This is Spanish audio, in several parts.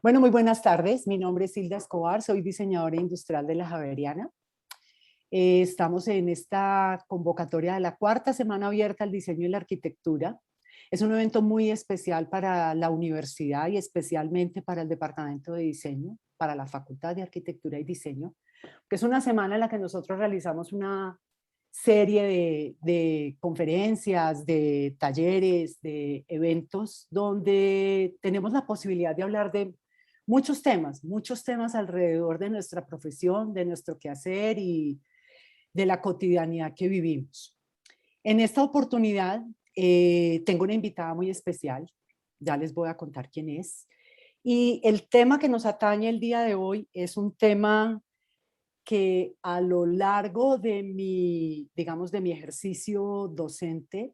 Bueno, muy buenas tardes. Mi nombre es Hilda Escobar, soy diseñadora industrial de la Javeriana. Estamos en esta convocatoria de la cuarta semana abierta al diseño y la arquitectura. Es un evento muy especial para la universidad y especialmente para el departamento de diseño, para la Facultad de Arquitectura y Diseño, que es una semana en la que nosotros realizamos una serie de conferencias, de talleres, de eventos, donde tenemos la posibilidad de hablar de muchos temas alrededor de nuestra profesión, de nuestro quehacer y de la cotidianidad que vivimos. En esta oportunidad tengo una invitada muy especial, ya les voy a contar quién es. Y el tema que nos atañe el día de hoy es un tema que a lo largo de digamos, de mi ejercicio docente,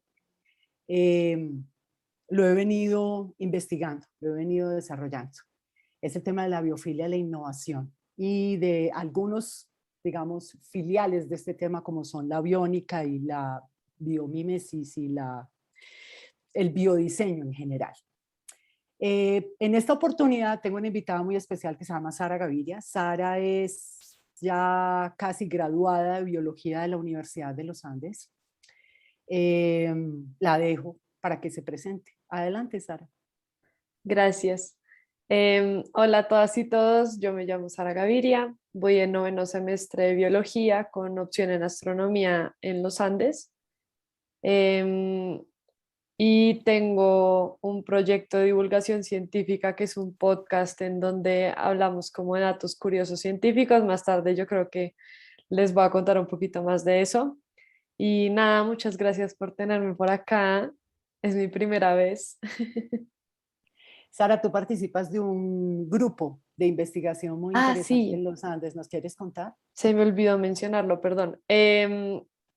eh, lo he venido investigando, lo he venido desarrollando. Es el tema de la biofilia y la innovación y de algunos, digamos, filiales de este tema como son la biónica y la biomímesis y el biodiseño en general. En esta oportunidad tengo una invitada muy especial que se llama Sara Gaviria. Sara es ya casi graduada de biología de la Universidad de los Andes. La dejo para que se presente. Adelante, Sara. Gracias. Hola a todas y todos, yo me llamo Sara Gaviria, voy en noveno semestre de biología con opción en astronomía en los Andes. Em, y tengo un proyecto de divulgación científica que es un podcast en donde hablamos como de datos curiosos científicos. Más tarde yo creo que les voy a contar un poquito más de eso. Y nada, muchas gracias por tenerme por acá. Es mi primera vez. Sara, tú participas de un grupo de investigación muy Ah, interesante en sí, los Andes. ¿Nos quieres contar? se me olvidó mencionarlo, perdón.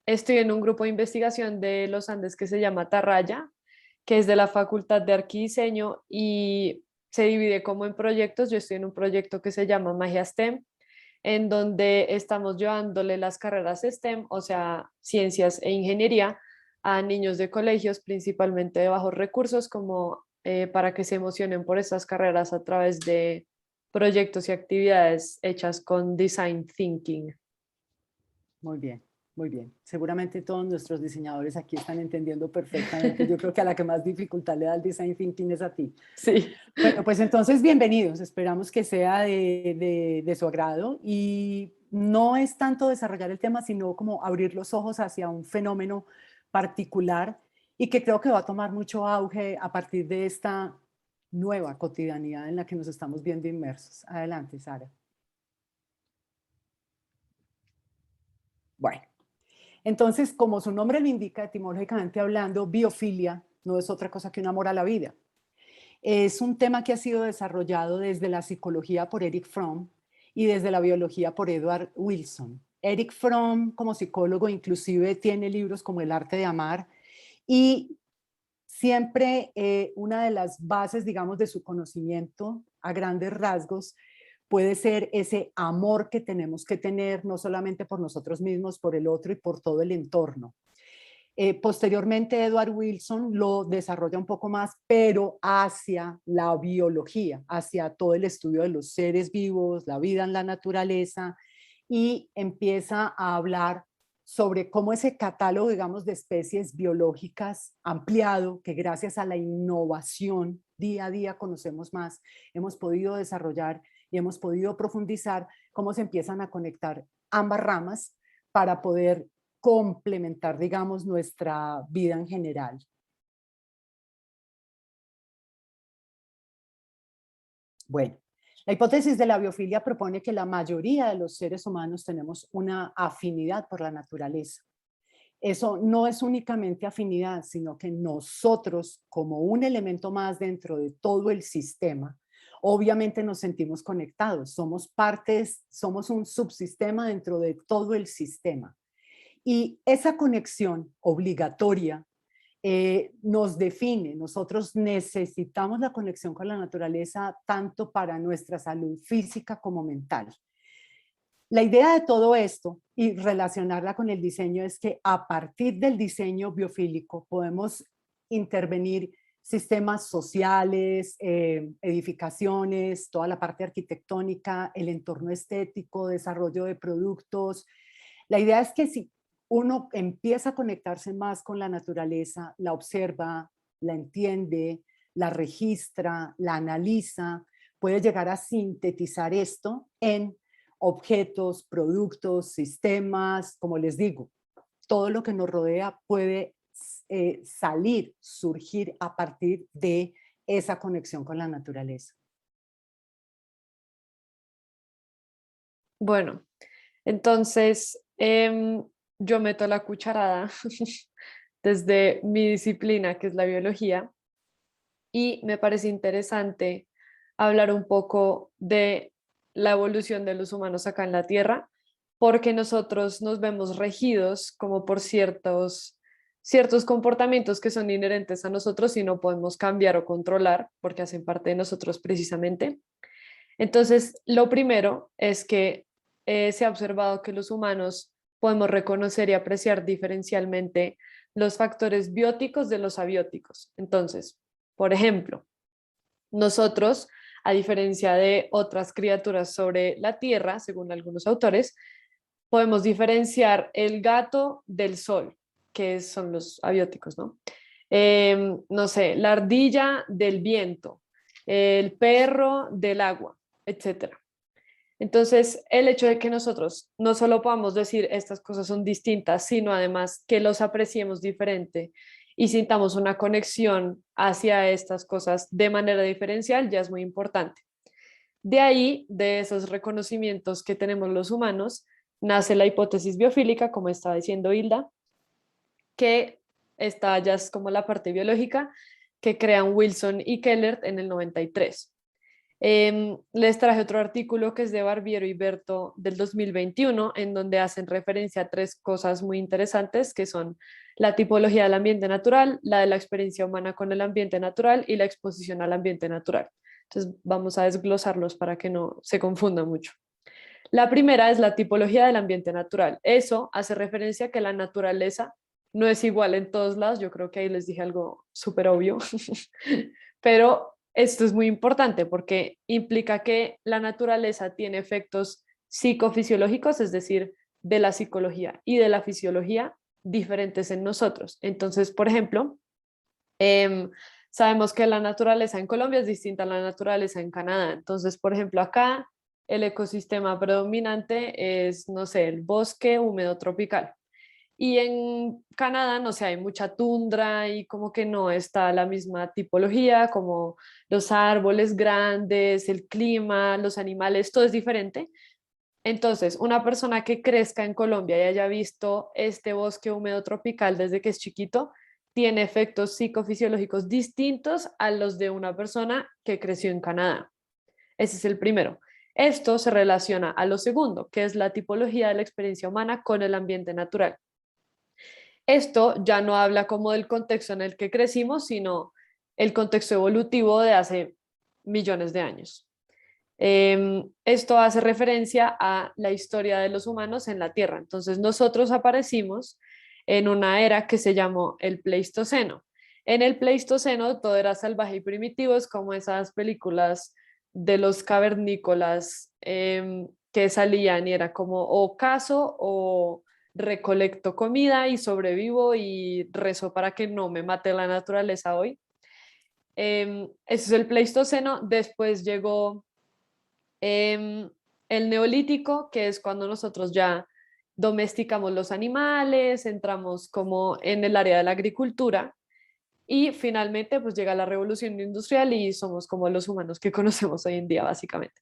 Estoy en un grupo de investigación de los Andes que se llama Tarraya, que es de la Facultad de Arquidiseño y se divide como en proyectos. Yo estoy en un proyecto que se llama Magia STEM, en donde estamos llevándole las carreras STEM, o sea, ciencias e ingeniería, a niños de colegios, principalmente de bajos recursos, como para que se emocionen por estas carreras a través de proyectos y actividades hechas con design thinking. Muy bien, muy bien. Seguramente todos nuestros diseñadores aquí están entendiendo perfectamente. Yo creo que a la que más dificultad le da el design thinking es a ti. Sí. Bueno, pues entonces bienvenidos. Esperamos que sea de su agrado y no es tanto desarrollar el tema, sino como abrir los ojos hacia un fenómeno particular y que creo que va a tomar mucho auge a partir de esta nueva cotidianidad en la que nos estamos viendo inmersos. Adelante, Sara. Bueno, entonces, como su nombre lo indica, etimológicamente hablando, biofilia no es otra cosa que un amor a la vida. Es un tema que ha sido desarrollado desde la psicología por Eric Fromm y desde la biología por Edward Wilson. Eric Fromm, como psicólogo, inclusive tiene libros como El arte de amar y siempre una de las bases, digamos, de su conocimiento a grandes rasgos puede ser ese amor que tenemos que tener no solamente por nosotros mismos, por el otro y por todo el entorno. Posteriormente, Edward Wilson lo desarrolla un poco más, pero hacia la biología, hacia todo el estudio de los seres vivos, la vida en la naturaleza, y empieza a hablar sobre cómo ese catálogo, digamos, de especies biológicas ampliado, que gracias a la innovación día a día conocemos más, hemos podido desarrollar y hemos podido profundizar, cómo se empiezan a conectar ambas ramas para poder complementar, digamos, nuestra vida en general. Bueno, la hipótesis de la biofilia propone que la mayoría de los seres humanos tenemos una afinidad por la naturaleza. Eso no es únicamente afinidad, sino que nosotros, como un elemento más dentro de todo el sistema, obviamente nos sentimos conectados, somos partes, somos un subsistema dentro de todo el sistema. Y esa conexión obligatoria nos define. Nosotros necesitamos la conexión con la naturaleza tanto para nuestra salud física como mental. La idea de todo esto y relacionarla con el diseño es que a partir del diseño biofílico podemos intervenir sistemas sociales, edificaciones, toda la parte arquitectónica, el entorno estético, desarrollo de productos. La idea es que si uno empieza a conectarse más con la naturaleza, la observa, la entiende, la registra, la analiza, puede llegar a sintetizar esto en objetos, productos, sistemas, como les digo, todo lo que nos rodea puede salir, surgir a partir de esa conexión con la naturaleza. Bueno, entonces yo meto la cucharada desde mi disciplina, que es la biología, y me parece interesante hablar un poco de la evolución de los humanos acá en la Tierra, porque nosotros nos vemos regidos como por ciertos comportamientos que son inherentes a nosotros y no podemos cambiar o controlar porque hacen parte de nosotros precisamente. Entonces, lo primero es que se ha observado que los humanos podemos reconocer y apreciar diferencialmente los factores bióticos de los abióticos. Entonces, por ejemplo, nosotros, a diferencia de otras criaturas sobre la Tierra, según algunos autores, podemos diferenciar el gato del sol, que son los abióticos, ¿no? No sé, la ardilla del viento, el perro del agua, etcétera. Entonces, el hecho de que nosotros no solo podamos decir estas cosas son distintas, sino además que los apreciemos diferente y sintamos una conexión hacia estas cosas de manera diferencial, ya es muy importante. De ahí, de esos reconocimientos que tenemos los humanos, nace la hipótesis biofílica, como estaba diciendo Hilda, que esta ya es como la parte biológica que crean Wilson y Kellert en el 93. Les traje otro artículo que es de Barbiero y Berto del 2021, en donde hacen referencia a tres cosas muy interesantes, que son la tipología del ambiente natural, la de la experiencia humana con el ambiente natural y la exposición al ambiente natural. Entonces vamos a desglosarlos para que no se confunda mucho. La primera es la tipología del ambiente natural. Eso hace referencia a que la naturaleza no es igual en todos lados. Yo creo que ahí les dije algo súper obvio, pero esto es muy importante porque implica que la naturaleza tiene efectos psicofisiológicos, es decir, de la psicología y de la fisiología diferentes en nosotros. Entonces, por ejemplo, sabemos que la naturaleza en Colombia es distinta a la naturaleza en Canadá. Entonces, por ejemplo, acá el ecosistema predominante es, no sé, el bosque húmedo tropical. Y en Canadá, no sé, hay mucha tundra y como que no está la misma tipología, como los árboles grandes, el clima, los animales, todo es diferente. Entonces, una persona que crezca en Colombia y haya visto este bosque húmedo tropical desde que es chiquito, tiene efectos psicofisiológicos distintos a los de una persona que creció en Canadá. Ese es el primero. Esto se relaciona a lo segundo, que es la tipología de la experiencia humana con el ambiente natural. Esto ya no habla como del contexto en el que crecimos, sino el contexto evolutivo de hace millones de años. Esto hace referencia a la historia de los humanos en la Tierra. Entonces nosotros aparecimos en una era que se llamó el Pleistoceno. En el Pleistoceno todo era salvaje y primitivo, es como esas películas de los cavernícolas que salían y era como o cazo o recolecto comida y sobrevivo y rezo para que no me mate la naturaleza hoy. Ese es el Pleistoceno. Después llegó el Neolítico, que es cuando nosotros ya domesticamos los animales, entramos como en el área de la agricultura y finalmente pues llega la revolución industrial y somos como los humanos que conocemos hoy en día básicamente.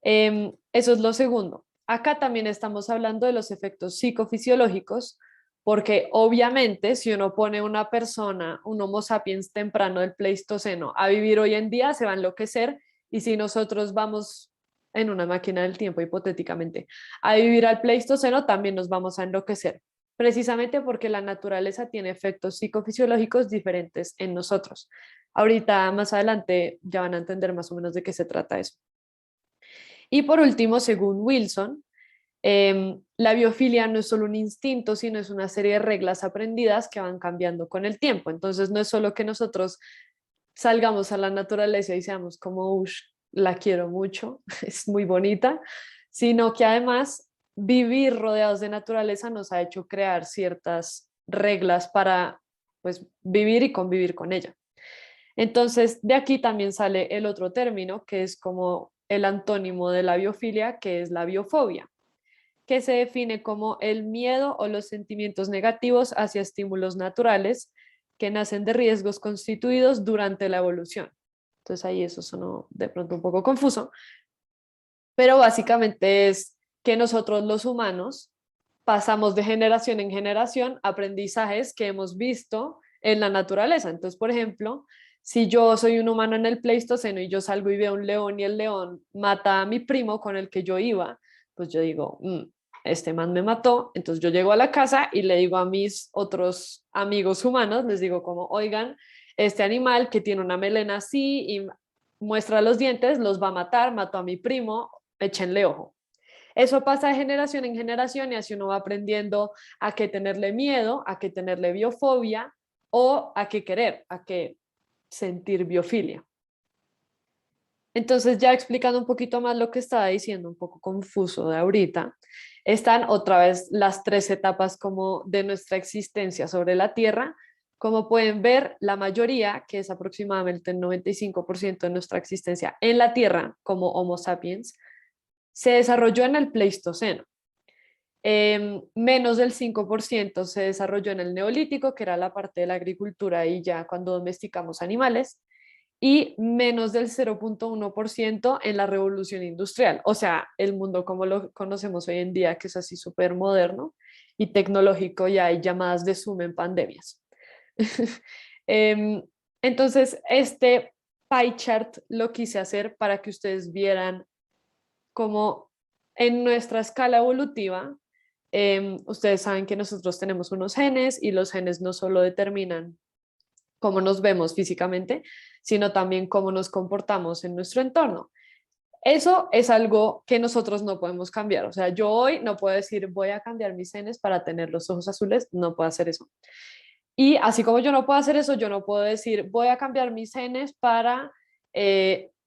Eso es lo segundo. Acá también estamos hablando de los efectos psicofisiológicos, porque obviamente si uno pone una persona, un Homo sapiens temprano del Pleistoceno, a vivir hoy en día, se va a enloquecer, y si nosotros vamos en una máquina del tiempo, hipotéticamente, a vivir al Pleistoceno, también nos vamos a enloquecer, precisamente porque la naturaleza tiene efectos psicofisiológicos diferentes en nosotros. Ahorita, más adelante, ya van a entender más o menos de qué se trata eso. Y por último, según Wilson, la biofilia no es solo un instinto, sino es una serie de reglas aprendidas que van cambiando con el tiempo. Entonces, no es solo que nosotros salgamos a la naturaleza y seamos como, uff, la quiero mucho, es muy bonita, sino que además vivir rodeados de naturaleza nos ha hecho crear ciertas reglas para pues vivir y convivir con ella. Entonces, de aquí también sale el otro término que es como el antónimo de la biofilia, que es la biofobia, que se define como el miedo o los sentimientos negativos hacia estímulos naturales que nacen de riesgos constituidos durante la evolución. Entonces ahí eso sonó de pronto un poco confuso, pero básicamente es que nosotros los humanos pasamos de generación en generación aprendizajes que hemos visto en la naturaleza. Entonces, por ejemplo, si yo soy un humano en el Pleistoceno y yo salgo y veo un león y el león mata a mi primo con el que yo iba, pues yo digo, este man me mató. Entonces yo llego a la casa y le digo a mis otros amigos humanos, les digo como, oigan, este animal que tiene una melena así y muestra los dientes, los va a matar, mató a mi primo, échenle ojo. Eso pasa de generación en generación y así uno va aprendiendo a qué tenerle miedo, a qué tenerle biofobia o a qué querer, a qué sentir biofilia. Entonces, ya explicando un poquito más lo que estaba diciendo, un poco confuso de ahorita, están otra vez las tres etapas como de nuestra existencia sobre la Tierra. Como pueden ver, la mayoría, que es aproximadamente el 95% de nuestra existencia en la Tierra como Homo sapiens, se desarrolló en el Pleistoceno. Menos del 5% se desarrolló en el Neolítico, que era la parte de la agricultura y ya cuando domesticamos animales, y menos del 0,1% en la revolución industrial, o sea, el mundo como lo conocemos hoy en día, que es así súper moderno y tecnológico, y hay llamadas de Zoom en pandemias. Em, entonces, este pie chart lo quise hacer para que ustedes vieran cómo en nuestra escala evolutiva, ustedes saben que nosotros tenemos unos genes y los genes no solo determinan cómo nos vemos físicamente, sino también cómo nos comportamos en nuestro entorno. Eso es algo que nosotros no podemos cambiar. O sea, yo hoy no puedo decir voy a cambiar mis genes para tener los ojos azules, no puedo hacer eso. Y así como yo no puedo hacer eso, yo no puedo decir voy a cambiar mis genes para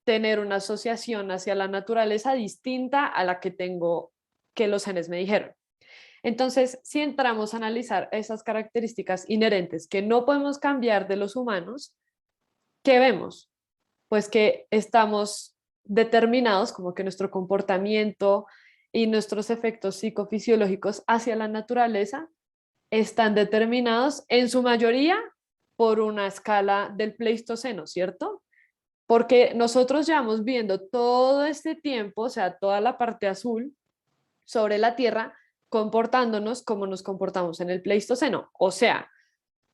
tener una asociación hacia la naturaleza distinta a la que tengo que los genes me dijeron. Entonces, si entramos a analizar esas características inherentes que no podemos cambiar de los humanos, ¿qué vemos? Pues que estamos determinados, como que nuestro comportamiento y nuestros efectos psicofisiológicos hacia la naturaleza están determinados en su mayoría por una escala del Pleistoceno, ¿cierto? Porque nosotros llevamos viendo todo este tiempo, o sea, toda la parte azul sobre la Tierra, comportándonos como nos comportamos en el Pleistoceno. O sea,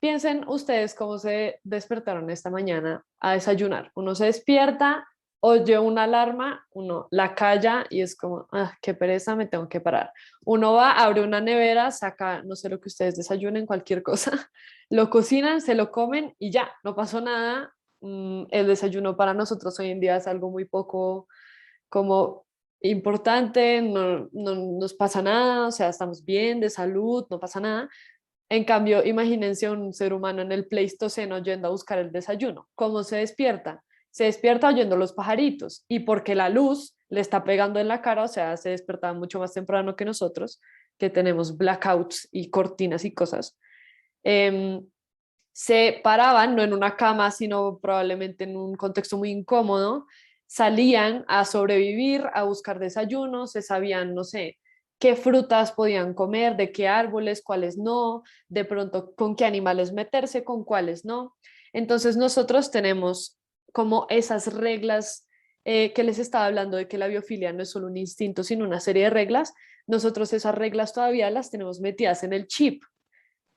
piensen ustedes cómo se despertaron esta mañana a desayunar. Uno se despierta, oye una alarma, uno la calla y es como, ah, qué pereza, me tengo que parar. Uno va, abre una nevera, saca, no sé lo que ustedes desayunen, cualquier cosa, lo cocinan, se lo comen y ya, no pasó nada. El desayuno para nosotros hoy en día es algo muy poco como importante, no nos pasa nada, o sea, estamos bien de salud, no pasa nada. En cambio, imagínense un ser humano en el Pleistoceno yendo a buscar el desayuno. ¿Cómo se despierta? Se despierta oyendo los pajaritos y porque la luz le está pegando en la cara, o sea, se despertaba mucho más temprano que nosotros, que tenemos blackouts y cortinas y cosas. Em, Se paraban, no en una cama, sino probablemente en un contexto muy incómodo, salían a sobrevivir, a buscar desayunos, se sabían, no sé, qué frutas podían comer, de qué árboles, cuáles no, de pronto con qué animales meterse, con cuáles no. Entonces nosotros tenemos como esas reglas que les estaba hablando de que la biofilia no es solo un instinto, sino una serie de reglas. Nosotros esas reglas todavía las tenemos metidas en el chip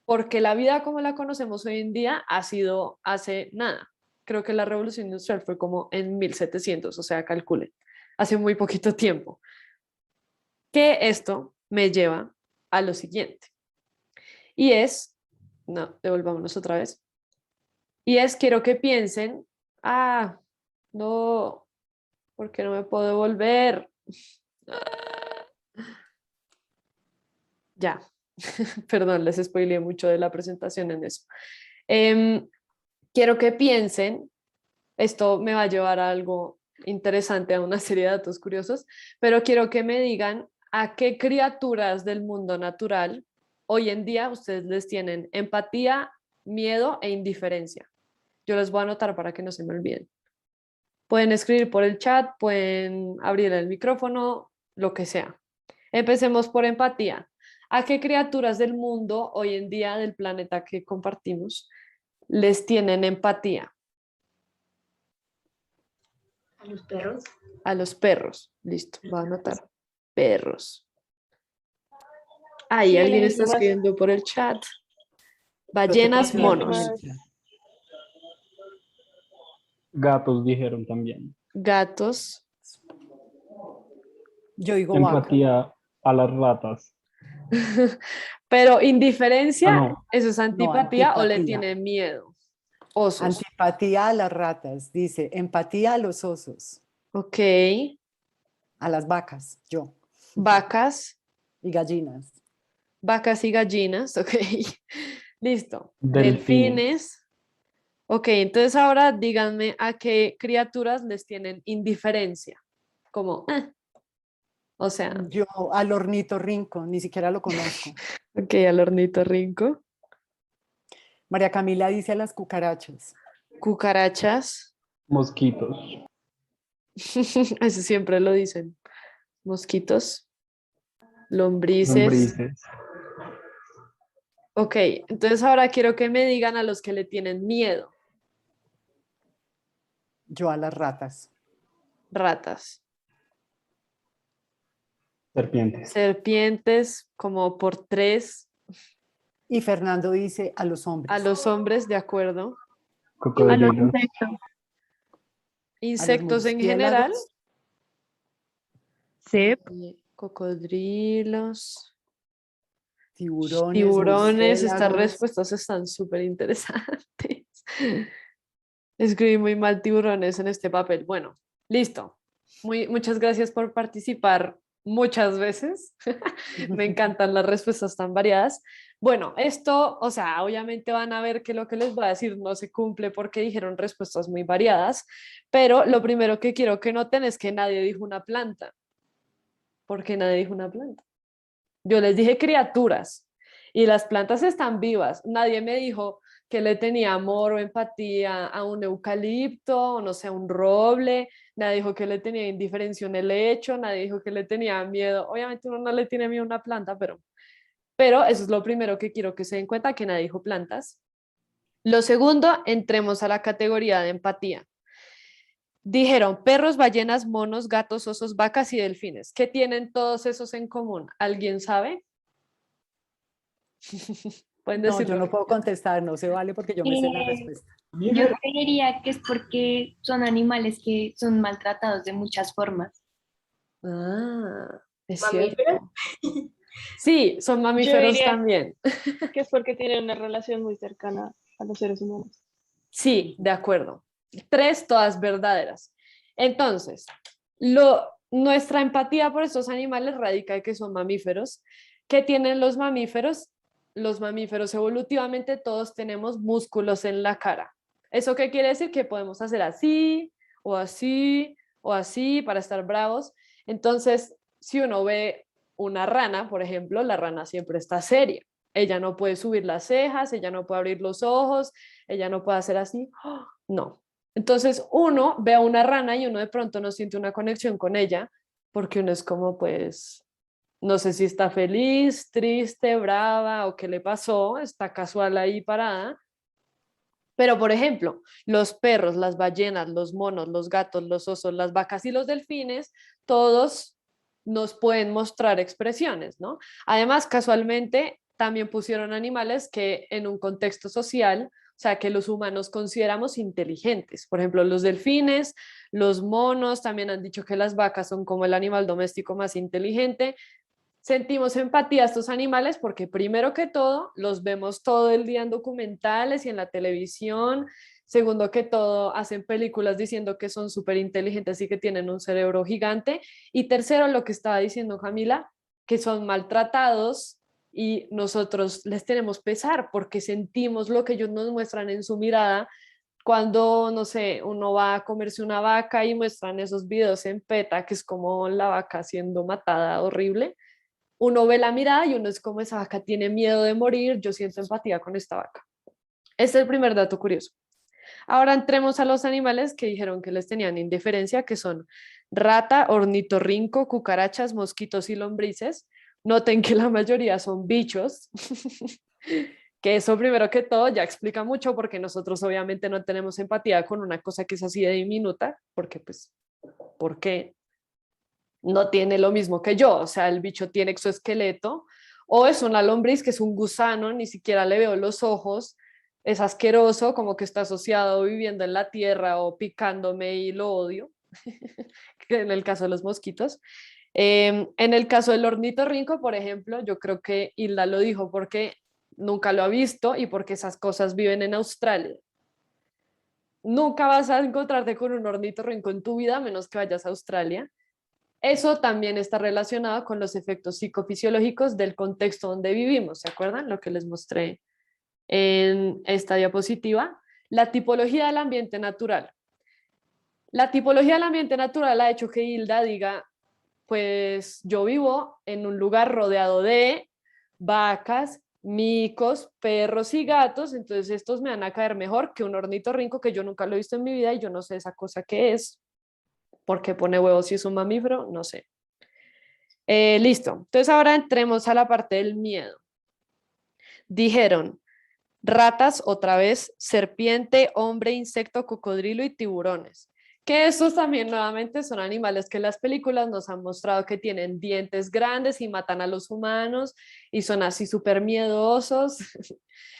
porque la vida como la conocemos hoy en día ha sido hace nada. Creo que la revolución industrial fue como en 1700, o sea, calculen, hace muy poquito tiempo. Que esto me lleva a lo siguiente, y es, no, devolvámonos otra vez, y es quiero que piensen, ah, no, ¿por qué no me puedo devolver? Ya, perdón, les spoileé mucho de la presentación en eso. Quiero que piensen Esto me va a llevar a algo interesante, a una serie de datos curiosos, pero quiero que me digan a qué criaturas del mundo natural hoy en día ustedes les tienen empatía, miedo e indiferencia. Yo les voy a anotar para que no se me olviden. Pueden escribir por el chat, pueden abrir el micrófono, lo que sea. Empecemos por empatía. ¿A qué criaturas del mundo hoy en día del planeta que compartimos les tienen empatía? A los perros. A los perros. Listo, voy a anotar. Perros. Ahí Sí, alguien está más- escribiendo por el chat. Yo te Ballenas, confirmo en monos. el chat. Gatos dijeron también. Gatos. Yo digo vaca. Empatía a las ratas. Pero indiferencia, No. ¿eso es antipatía o le antipatía. tiene miedo? Osos. Antipatía a las ratas, dice. Empatía a los osos, Ok. a las vacas, yo. Vacas. Y gallinas. Vacas y gallinas. Ok. Listo. Delfines. Delfines. Ok, entonces ahora díganme a qué criaturas les tienen indiferencia. Como, o sea, Yo al ornitorrinco, ni siquiera lo conozco. ok, al ornitorrinco. María Camila dice a las cucarachas. Cucarachas. Mosquitos. Eso siempre lo dicen. Mosquitos. Lombrices. Lombrices. Ok, entonces ahora quiero que me digan a los que le tienen miedo. Yo a las ratas. Ratas. Serpientes. Serpientes, como por 3. Y Fernando dice a los A hombres. los hombres, de acuerdo. A los Cocodrilos. insectos. Insectos en general. murciélagos. Sí. Cocodrilos. Tiburones. Tiburones, estas murciélagos. respuestas están súper interesantes. Escribí muy mal tiburones en este papel. Bueno, listo. Muchas gracias por participar muchas veces. Me encantan las respuestas tan variadas. Bueno, esto, o sea, obviamente van a ver que lo que les voy a decir no se cumple porque dijeron respuestas muy variadas, pero lo primero que quiero que noten es que nadie dijo una planta. ¿Por qué nadie dijo una planta? Yo les dije criaturas y las plantas están vivas. Nadie me dijo que le tenía amor o empatía a un eucalipto o no sé, a un roble. Nadie dijo que le tenía indiferencia a un helecho. Nadie dijo que le tenía miedo. Obviamente uno no le tiene miedo a una planta, pero eso es lo primero que quiero que se den cuenta, que nadie dijo plantas. Lo segundo, entremos a la categoría de empatía. Dijeron perros, ballenas, monos, gatos, osos, vacas y delfines. ¿Qué tienen todos esos en común? ¿Alguien sabe? Pueden No, decirlo. yo no puedo contestar, no se vale porque yo me sé la respuesta. Yo creería que es porque son animales que son maltratados de muchas formas. Ah, es ¿Mamíferos? cierto. Sí, son mamíferos diría- también. Que es porque tienen una relación muy cercana a los seres humanos. Sí, de acuerdo. 3, todas verdaderas. Entonces, nuestra empatía por estos animales radica en que son mamíferos. ¿Qué tienen los mamíferos? Los mamíferos evolutivamente todos tenemos músculos en la cara. ¿Eso qué quiere decir? Que podemos hacer así o así o así para estar bravos. Entonces, si uno ve una rana, por ejemplo, la rana siempre está seria. Ella no puede subir las cejas, ella no puede abrir los ojos, ella no puede hacer así. No. Entonces uno ve a una rana y uno de pronto no siente una conexión con ella porque uno es como pues, no sé si está feliz, triste, brava o qué le pasó, está casual ahí parada. Pero, por ejemplo, los perros, las ballenas, los monos, los gatos, los osos, las vacas y los delfines, todos nos pueden mostrar expresiones, ¿no? Además, casualmente, también pusieron animales que en un contexto social, o sea, que los humanos consideramos inteligentes. Por ejemplo, los delfines, los monos, también han dicho que las vacas son como el animal doméstico más inteligente. Sentimos empatía a estos animales porque primero que todo los vemos todo el día en documentales y en la televisión. Segundo que todo hacen películas diciendo que son súper inteligentes y que tienen un cerebro gigante. Y tercero, lo que estaba diciendo Camila, que son maltratados y nosotros les tenemos pesar porque sentimos lo que ellos nos muestran en su mirada cuando, no sé, uno va a comerse una vaca y muestran esos videos en PETA, que es como la vaca siendo matada, horrible, uno ve la mirada y uno es como esa vaca tiene miedo de morir, yo siento empatía con esta vaca. Este es el primer dato curioso. Ahora entremos a los animales que dijeron que les tenían indiferencia, que son rata, ornitorrinco, cucarachas, mosquitos y lombrices. Noten que la mayoría son bichos, que eso primero que todo ya explica mucho porque nosotros obviamente no tenemos empatía con una cosa que es así de diminuta, porque pues, ¿por qué? No tiene lo mismo que yo, o sea, el bicho tiene exoesqueleto, o es una lombriz que es un gusano, ni siquiera le veo los ojos, es asqueroso, como que está asociado viviendo en la tierra o picándome y lo odio, que en el caso de los mosquitos. En el caso del ornitorrinco, por ejemplo, yo creo que Hilda lo dijo porque nunca lo ha visto y porque esas cosas viven en Australia. Nunca vas a encontrarte con un ornitorrinco en tu vida, a menos que vayas a Australia. Eso también está relacionado con los efectos psicofisiológicos del contexto donde vivimos. ¿Se acuerdan lo que les mostré en esta diapositiva? La tipología del ambiente natural. La tipología del ambiente natural ha hecho que Hilda diga, pues yo vivo en un lugar rodeado de vacas, micos, perros y gatos, entonces estos me van a caer mejor que un ornitorrinco que yo nunca lo he visto en mi vida y yo no sé esa cosa qué es. ¿Por qué pone huevos si es un mamífero? No sé. Listo. Entonces ahora entremos a la parte del miedo. Dijeron ratas, otra vez, serpiente, hombre, insecto, cocodrilo y tiburones. Que estos también nuevamente son animales que las películas nos han mostrado que tienen dientes grandes y matan a los humanos y son así súper miedosos.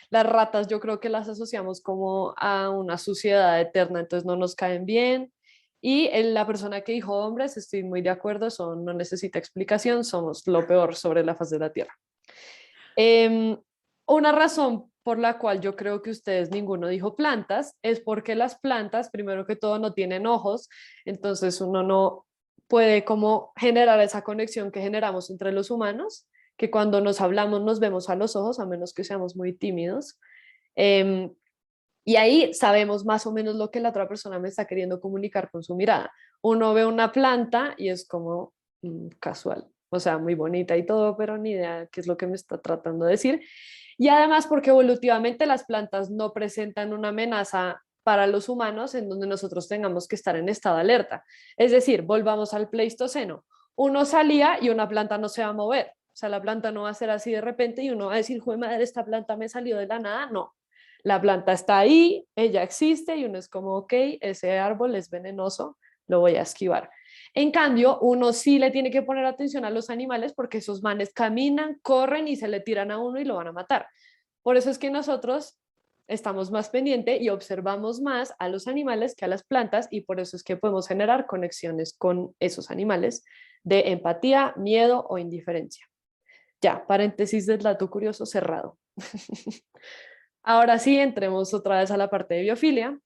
Las ratas yo creo que las asociamos como a una suciedad eterna, entonces no nos caen bien. Y la persona que dijo hombres, estoy muy de acuerdo, no necesita explicación, somos lo peor sobre la faz de la Tierra. Una razón por la cual yo creo que ustedes ninguno dijo plantas es porque las plantas, primero que todo, no tienen ojos, entonces uno no puede como generar esa conexión que generamos entre los humanos, que cuando nos hablamos nos vemos a los ojos, a menos que seamos muy tímidos. Y ahí sabemos más o menos lo que la otra persona me está queriendo comunicar con su mirada. Uno ve una planta y es como casual, o sea, muy bonita y todo, pero ni idea qué es lo que me está tratando de decir. Y además porque evolutivamente las plantas no presentan una amenaza para los humanos en donde nosotros tengamos que estar en estado de alerta. Es decir, volvamos al Pleistoceno. Uno salía y una planta no se va a mover. O sea, la planta no va a ser así de repente y uno va a decir, jue madre, esta planta me salió de la nada. No, la planta está ahí, ella existe y uno es como, ok, ese árbol es venenoso, lo voy a esquivar. En cambio, uno sí le tiene que poner atención a los animales porque esos manes caminan, corren y se le tiran a uno y lo van a matar. Por eso es que nosotros estamos más pendientes y observamos más a los animales que a las plantas y por eso es que podemos generar conexiones con esos animales de empatía, miedo o indiferencia. Ya, paréntesis del dato curioso cerrado. Ahora sí, entremos otra vez a la parte de biofilia.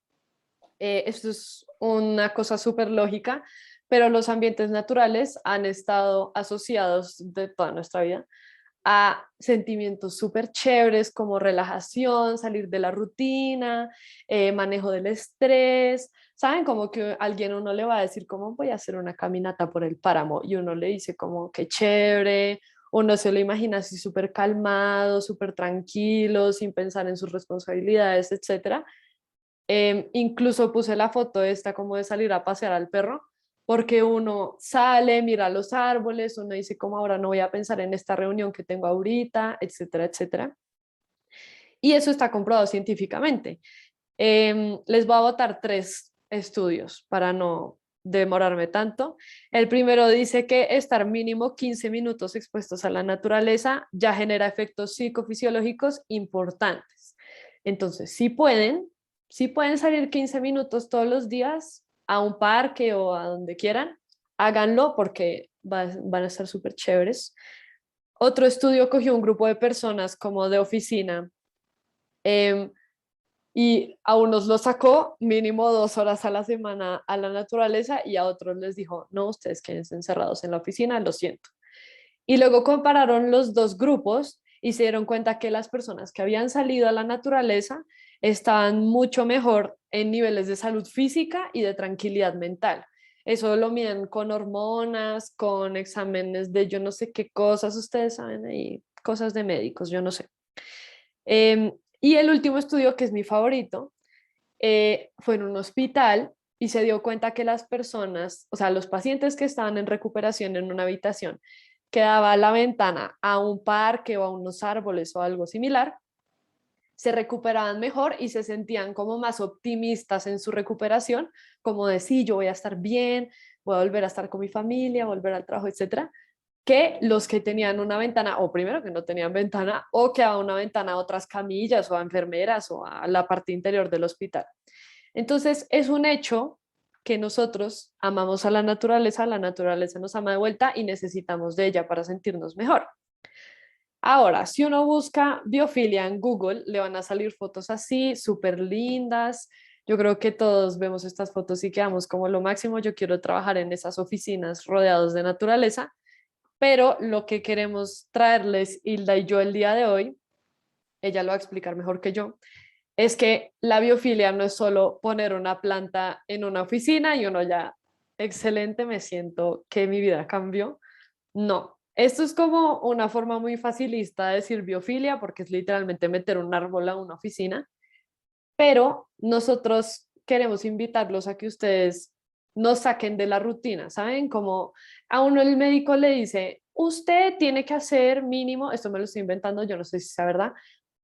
Esto es una cosa súper lógica, pero los ambientes naturales han estado asociados de toda nuestra vida a sentimientos súper chéveres como relajación, salir de la rutina, manejo del estrés. ¿Saben? Como que alguien uno le va a decir, ¿cómo voy a hacer una caminata por el páramo? Y uno le dice como, qué chévere. Uno se lo imagina así súper calmado, súper tranquilo, sin pensar en sus responsabilidades, etcétera. Incluso puse la foto esta como de salir a pasear al perro, porque uno sale, mira los árboles, uno dice como ahora no voy a pensar en esta reunión que tengo ahorita, etcétera, etcétera. Y eso está comprobado científicamente. Les voy a botar 3 estudios para no demorarme tanto. El primero dice que estar mínimo 15 minutos expuestos a la naturaleza ya genera efectos psicofisiológicos importantes. Entonces, si pueden salir 15 minutos todos los días a un parque o a donde quieran, háganlo porque van a estar súper chéveres. Otro estudio cogió un grupo de personas como de oficina y a unos los sacó mínimo 2 horas a la semana a la naturaleza y a otros les dijo, no, ustedes quédense encerrados en la oficina, lo siento. Y luego compararon los 2 grupos y se dieron cuenta que las personas que habían salido a la naturaleza estaban mucho mejor en niveles de salud física y de tranquilidad mental. Eso lo miden con hormonas, con exámenes de yo no sé qué cosas, ustedes saben ahí, cosas de médicos, yo no sé. Y el último estudio, que es mi favorito, fue en un hospital y se dio cuenta que las personas, o sea, los pacientes que estaban en recuperación en una habitación que daba la ventana a un parque o a unos árboles o algo similar, se recuperaban mejor y se sentían como más optimistas en su recuperación, como de sí, yo voy a estar bien, voy a volver a estar con mi familia, volver al trabajo, etcétera, que los que tenían una ventana, o primero que no tenían ventana, o que a una ventana a otras camillas o a enfermeras o a la parte interior del hospital. Entonces, es un hecho que nosotros amamos a la naturaleza nos ama de vuelta y necesitamos de ella para sentirnos mejor. Ahora, si uno busca biofilia en Google, le van a salir fotos así, súper lindas. Yo creo que todos vemos estas fotos y quedamos como lo máximo. Yo quiero trabajar en esas oficinas rodeados de naturaleza, pero lo que queremos traerles Hilda y yo el día de hoy, ella lo va a explicar mejor que yo, es que la biofilia no es solo poner una planta en una oficina y uno ya, excelente, me siento que mi vida cambió. No, esto es como una forma muy facilista de decir biofilia porque es literalmente meter un árbol a una oficina, pero nosotros queremos invitarlos a que ustedes nos saquen de la rutina, ¿saben? Como a uno el médico le dice, usted tiene que hacer mínimo, esto me lo estoy inventando, yo no sé si es verdad,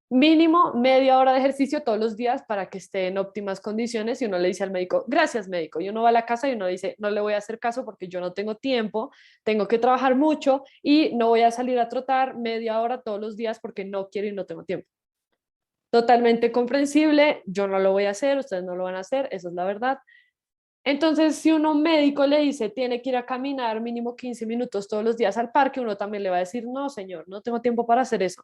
mínimo media hora de ejercicio todos los días para que esté en óptimas condiciones y uno le dice al médico, gracias médico, y uno va a la casa y uno dice, no le voy a hacer caso porque yo no tengo tiempo, tengo que trabajar mucho y no voy a salir a trotar media hora todos los días porque no quiero y no tengo tiempo. Totalmente comprensible, yo no lo voy a hacer, ustedes no lo van a hacer, esa es la verdad. Entonces, si uno médico le dice, tiene que ir a caminar mínimo 15 minutos todos los días al parque, uno también le va a decir, no, señor, no tengo tiempo para hacer eso.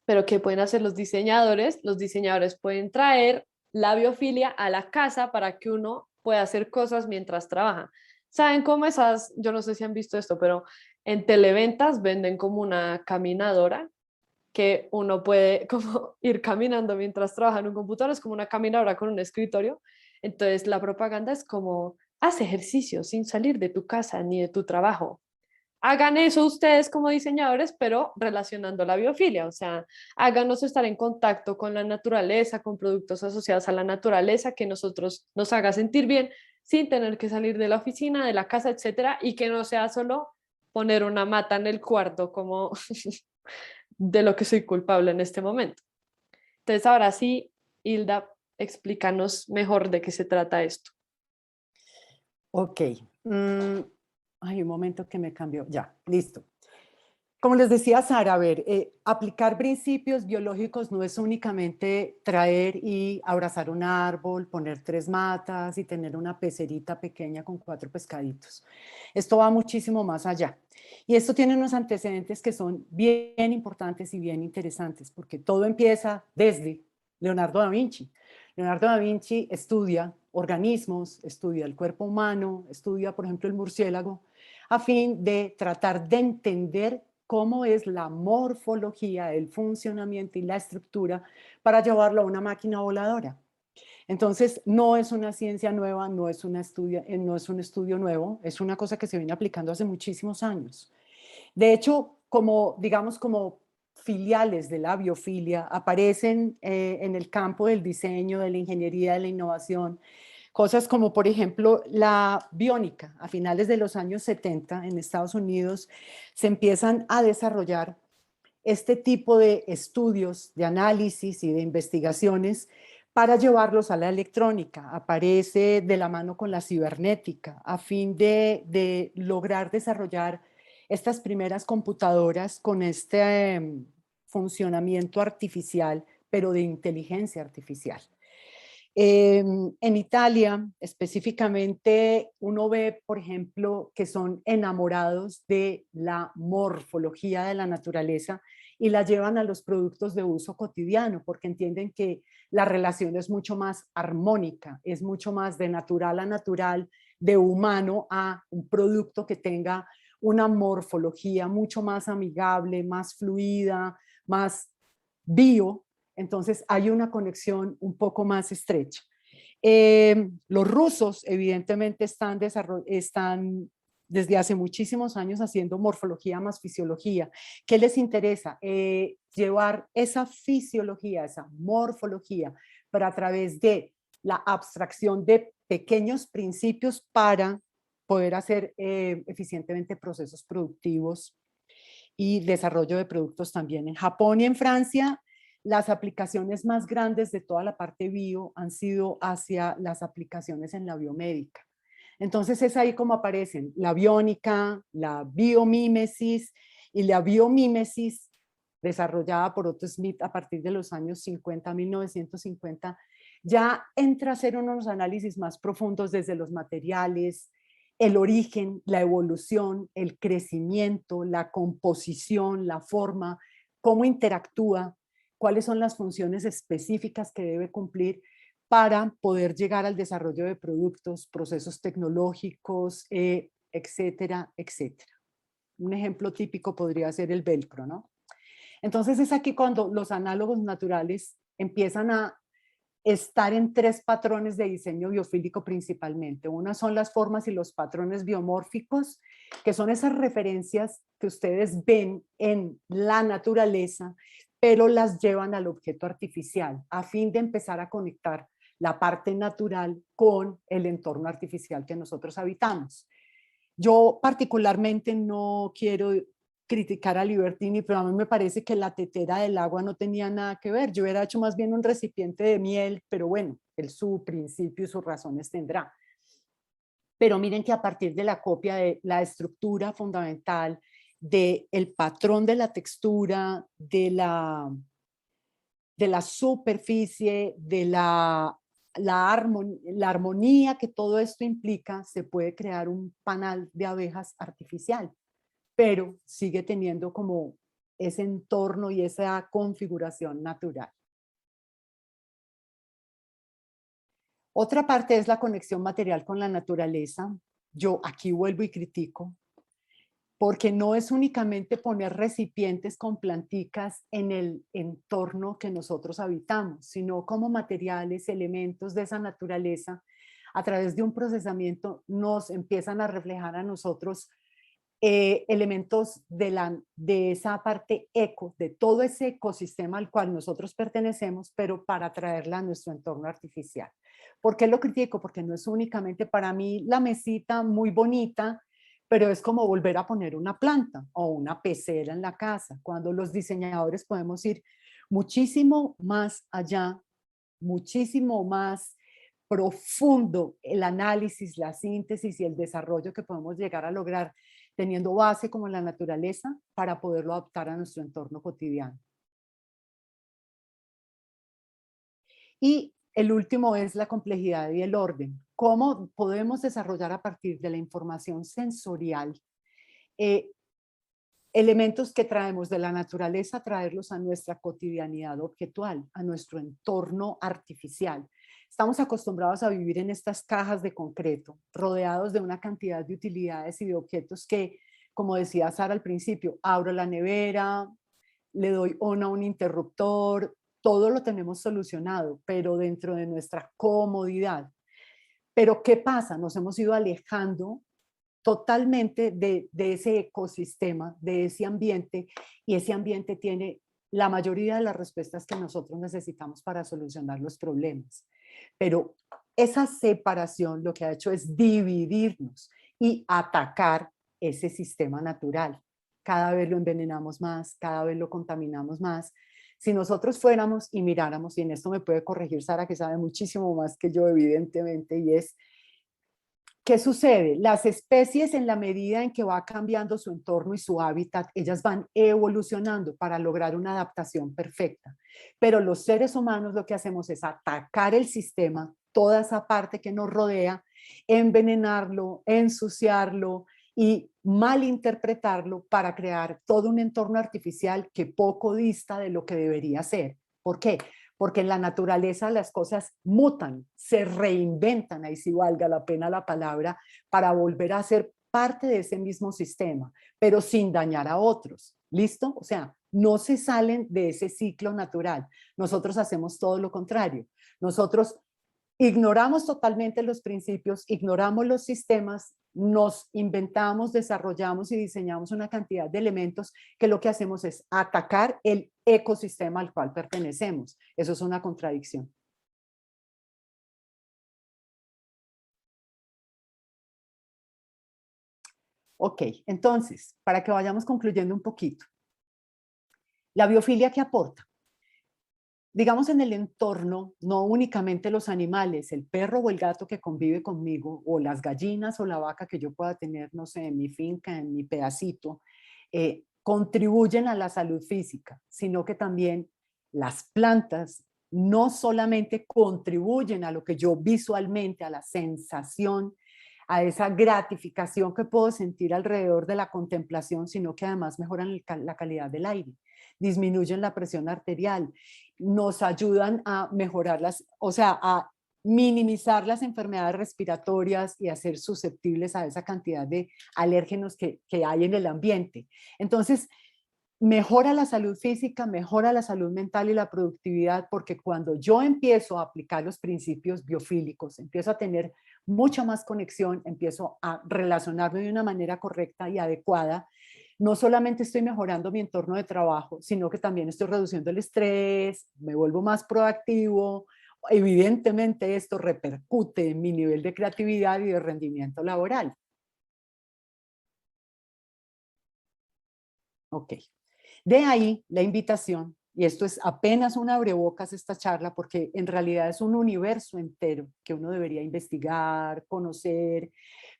Pero ¿qué pueden hacer los diseñadores? Los diseñadores pueden traer la biofilia a la casa para que uno pueda hacer cosas mientras trabaja. ¿Saben cómo esas? Yo no sé si han visto esto, pero en televentas venden como una caminadora que uno puede como ir caminando mientras trabaja en un computador, es como una caminadora con un escritorio. Entonces la propaganda es como, haz ejercicio sin salir de tu casa ni de tu trabajo. Hagan eso ustedes como diseñadores, pero relacionando la biofilia, o sea, háganos estar en contacto con la naturaleza, con productos asociados a la naturaleza, que nosotros nos haga sentir bien sin tener que salir de la oficina, de la casa, etcétera, y que no sea solo poner una mata en el cuarto como de lo que soy culpable en este momento. Entonces, ahora sí, Hilda, explícanos mejor de qué se trata esto. Ok. Hay un momento que me cambió. Ya, listo. Como les decía Sara, a ver, aplicar principios biológicos no es únicamente traer y abrazar un árbol, poner 3 matas y tener una pecerita pequeña con 4 pescaditos. Esto va muchísimo más allá. Y esto tiene unos antecedentes que son bien importantes y bien interesantes, porque todo empieza desde Leonardo da Vinci. Leonardo da Vinci estudia organismos, estudia el cuerpo humano, estudia, por ejemplo, el murciélago, a fin de tratar de entender cómo es la morfología, el funcionamiento y la estructura para llevarlo a una máquina voladora. Entonces, no es una ciencia nueva, no es un estudio nuevo, es una cosa que se viene aplicando hace muchísimos años. De hecho, como, digamos, como filiales de la biofilia, aparecen en el campo del diseño, de la ingeniería, de la innovación, cosas como, por ejemplo, la biónica. A finales de los años 70 en Estados Unidos se empiezan a desarrollar este tipo de estudios, de análisis y de investigaciones para llevarlos a la electrónica. Aparece de la mano con la cibernética a fin de lograr desarrollar estas primeras computadoras con este funcionamiento artificial, pero de inteligencia artificial. En Italia, específicamente, uno ve, por ejemplo, que son enamorados de la morfología de la naturaleza y la llevan a los productos de uso cotidiano, porque entienden que la relación es mucho más armónica, es mucho más de natural a natural, de humano a un producto que tenga una morfología mucho más amigable, más fluida, más bio. Entonces hay una conexión un poco más estrecha. Los rusos evidentemente están desde hace muchísimos años haciendo morfología más fisiología. ¿Qué les interesa? Llevar esa fisiología, esa morfología, pero a través de la abstracción de pequeños principios para poder hacer eficientemente procesos productivos y desarrollo de productos también. En Japón y en Francia, las aplicaciones más grandes de toda la parte bio han sido hacia las aplicaciones en la biomédica. Entonces es ahí como aparecen la biónica, la biomímesis y la biomímesis desarrollada por Otto Smith a partir de los años 50, 1950, ya entra a hacer unos análisis más profundos desde los materiales, el origen, la evolución, el crecimiento, la composición, la forma, cómo interactúa, cuáles son las funciones específicas que debe cumplir para poder llegar al desarrollo de productos, procesos tecnológicos, etcétera, etcétera. Un ejemplo típico podría ser el velcro, ¿no? Entonces es aquí cuando los análogos naturales empiezan a estar en tres patrones de diseño biofílico principalmente. Una son las formas y los patrones biomórficos, que son esas referencias que ustedes ven en la naturaleza, pero las llevan al objeto artificial, a fin de empezar a conectar la parte natural con el entorno artificial que nosotros habitamos. Yo particularmente no quiero criticar a Libertini, pero a mí me parece que la tetera del agua no tenía nada que ver. Yo hubiera hecho más bien un recipiente de miel, pero bueno, él su principio y sus razones tendrá. Pero miren que a partir de la copia de la estructura fundamental, del patrón de la textura, de la superficie, de la armonía que todo esto implica, se puede crear un panal de abejas artificial, pero sigue teniendo como ese entorno y esa configuración natural. Otra parte es la conexión material con la naturaleza. Yo aquí vuelvo y critico, porque no es únicamente poner recipientes con planticas en el entorno que nosotros habitamos, sino como materiales, elementos de esa naturaleza, a través de un procesamiento nos empiezan a reflejar a nosotros elementos de esa parte eco, de todo ese ecosistema al cual nosotros pertenecemos, pero para traerla a nuestro entorno artificial. ¿Por qué lo critico? Porque no es únicamente para mí la mesita muy bonita, pero es como volver a poner una planta o una pecera en la casa, cuando los diseñadores podemos ir muchísimo más allá, muchísimo más profundo el análisis, la síntesis y el desarrollo que podemos llegar a lograr teniendo base como la naturaleza para poderlo adaptar a nuestro entorno cotidiano. Y el último es la complejidad y el orden. ¿Cómo podemos desarrollar a partir de la información sensorial elementos que traemos de la naturaleza, traerlos a nuestra cotidianidad objetual, a nuestro entorno artificial? Estamos acostumbrados a vivir en estas cajas de concreto, rodeados de una cantidad de utilidades y de objetos que, como decía Sara al principio, abro la nevera, le doy on a un interruptor, todo lo tenemos solucionado, pero dentro de nuestra comodidad. Pero ¿qué pasa? Nos hemos ido alejando totalmente de ese ecosistema, de ese ambiente, y ese ambiente tiene la mayoría de las respuestas que nosotros necesitamos para solucionar los problemas. Pero esa separación lo que ha hecho es dividirnos y atacar ese sistema natural. Cada vez lo envenenamos más, cada vez lo contaminamos más. Si nosotros fuéramos y miráramos, y en esto me puede corregir Sara, que sabe muchísimo más que yo evidentemente, y es, ¿qué sucede? Las especies, en la medida en que va cambiando su entorno y su hábitat, ellas van evolucionando para lograr una adaptación perfecta. Pero los seres humanos lo que hacemos es atacar el sistema, toda esa parte que nos rodea, envenenarlo, ensuciarlo y malinterpretarlo para crear todo un entorno artificial que poco dista de lo que debería ser. ¿Por qué? Porque en la naturaleza las cosas mutan, se reinventan, ahí sí valga la pena la palabra, para volver a ser parte de ese mismo sistema, pero sin dañar a otros. ¿Listo? O sea, no se salen de ese ciclo natural. Nosotros hacemos todo lo contrario. Nosotros ignoramos totalmente los principios, ignoramos los sistemas, nos inventamos, desarrollamos y diseñamos una cantidad de elementos que lo que hacemos es atacar el ecosistema al cual pertenecemos. Eso es una contradicción. Ok, entonces, para que vayamos concluyendo un poquito. La biofilia, ¿qué aporta? Digamos, en el entorno, no únicamente los animales, el perro o el gato que convive conmigo, o las gallinas o la vaca que yo pueda tener, no sé, en mi finca, en mi pedacito, contribuyen a la salud física, sino que también las plantas no solamente contribuyen a lo que yo visualmente, a la sensación, a esa gratificación que puedo sentir alrededor de la contemplación, sino que además mejoran la calidad del aire, disminuyen la presión arterial, nos ayudan a mejorar o sea, a minimizar las enfermedades respiratorias y a ser susceptibles a esa cantidad de alérgenos que hay en el ambiente. Entonces, mejora la salud física, mejora la salud mental y la productividad, porque cuando yo empiezo a aplicar los principios biofílicos, empiezo a tener mucha más conexión, empiezo a relacionarme de una manera correcta y adecuada, no solamente estoy mejorando mi entorno de trabajo, sino que también estoy reduciendo el estrés, me vuelvo más proactivo. Evidentemente esto repercute en mi nivel de creatividad y de rendimiento laboral. Ok. De ahí la invitación, y esto es apenas un abrebocas esta charla, porque en realidad es un universo entero que uno debería investigar, conocer,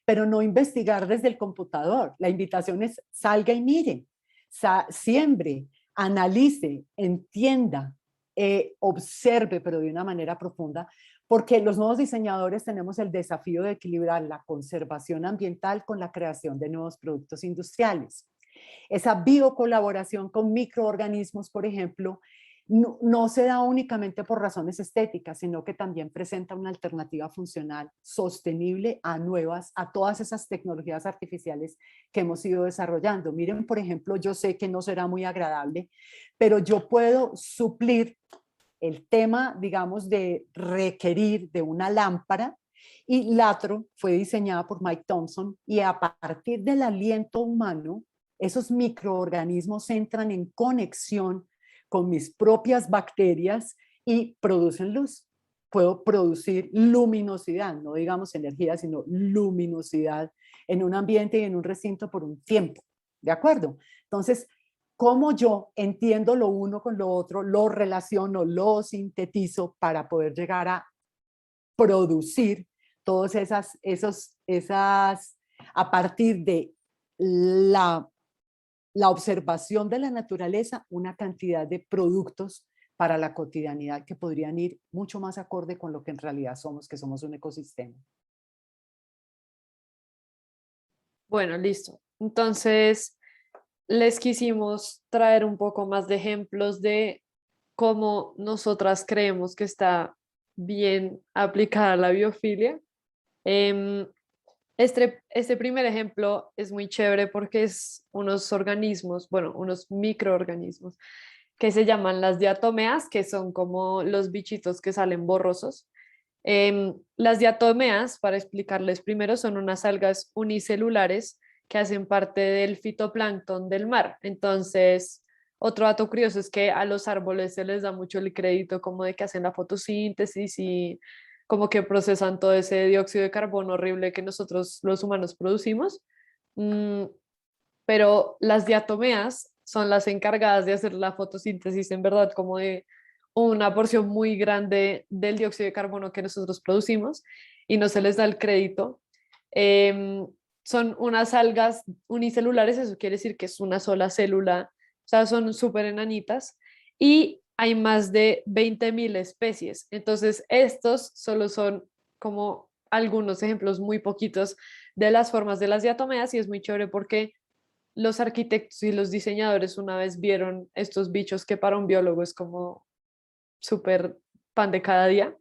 pero no investigar desde el computador. La invitación es salga y mire, siembre, analice, entienda, observe, pero de una manera profunda, porque los nuevos diseñadores tenemos el desafío de equilibrar la conservación ambiental con la creación de nuevos productos industriales. Esa biocolaboración con microorganismos, por ejemplo, no se da únicamente por razones estéticas, sino que también presenta una alternativa funcional sostenible a todas esas tecnologías artificiales que hemos ido desarrollando. Miren, por ejemplo, yo sé que no será muy agradable, pero yo puedo suplir el tema, digamos, de requerir de una lámpara, y Latro fue diseñada por Mike Thompson, y a partir del aliento humano, esos microorganismos entran en conexión con mis propias bacterias y producen luz. Puedo producir luminosidad, no digamos energía, sino luminosidad en un ambiente y en un recinto por un tiempo. ¿De acuerdo? Entonces, ¿cómo yo entiendo lo uno con lo otro, lo relaciono, lo sintetizo para poder llegar a producir todas a partir de la observación de la naturaleza, una cantidad de productos para la cotidianidad que podrían ir mucho más acorde con lo que en realidad somos, que somos un ecosistema? Bueno, listo. Entonces, les quisimos traer un poco más de ejemplos de cómo nosotras creemos que está bien aplicada la biofilia. Em, este primer ejemplo es muy chévere porque es unos organismos, bueno, unos microorganismos que se llaman las diatomeas, que son como los bichitos que salen borrosos. Las diatomeas, para explicarles primero, son unas algas unicelulares que hacen parte del fitoplancton del mar. Entonces, otro dato curioso es que a los árboles se les da mucho el crédito como de que hacen la fotosíntesis y como que procesan todo ese dióxido de carbono horrible que nosotros los humanos producimos. Mm, pero las diatomeas son las encargadas de hacer la fotosíntesis en verdad como de una porción muy grande del dióxido de carbono que nosotros producimos y no se les da el crédito. Em, Son unas algas unicelulares, eso quiere decir que es una sola célula, o sea, son súper enanitas y hay más de 20.000 especies. Entonces, estos solo son como algunos ejemplos muy poquitos de las formas de las diatomeas y es muy chévere porque los arquitectos y los diseñadores una vez vieron estos bichos que para un biólogo es como súper pan de cada día,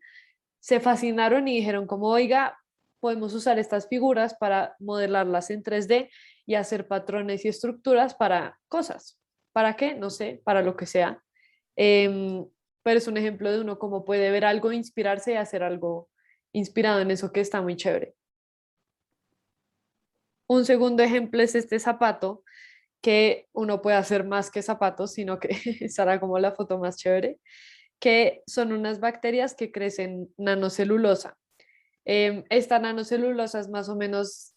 se fascinaron y dijeron como, oiga, podemos usar estas figuras para modelarlas en 3D y hacer patrones y estructuras para cosas, ¿Para qué? No sé, para lo que sea. Pero es un ejemplo de uno cómo puede ver algo, inspirarse y hacer algo inspirado en eso que está muy chévere. Un segundo ejemplo es este zapato, que uno puede hacer más que zapatos, sino que estará como la foto más chévere, que son unas bacterias que crecen nanocelulosa. Esta nanocelulosa es más o menos,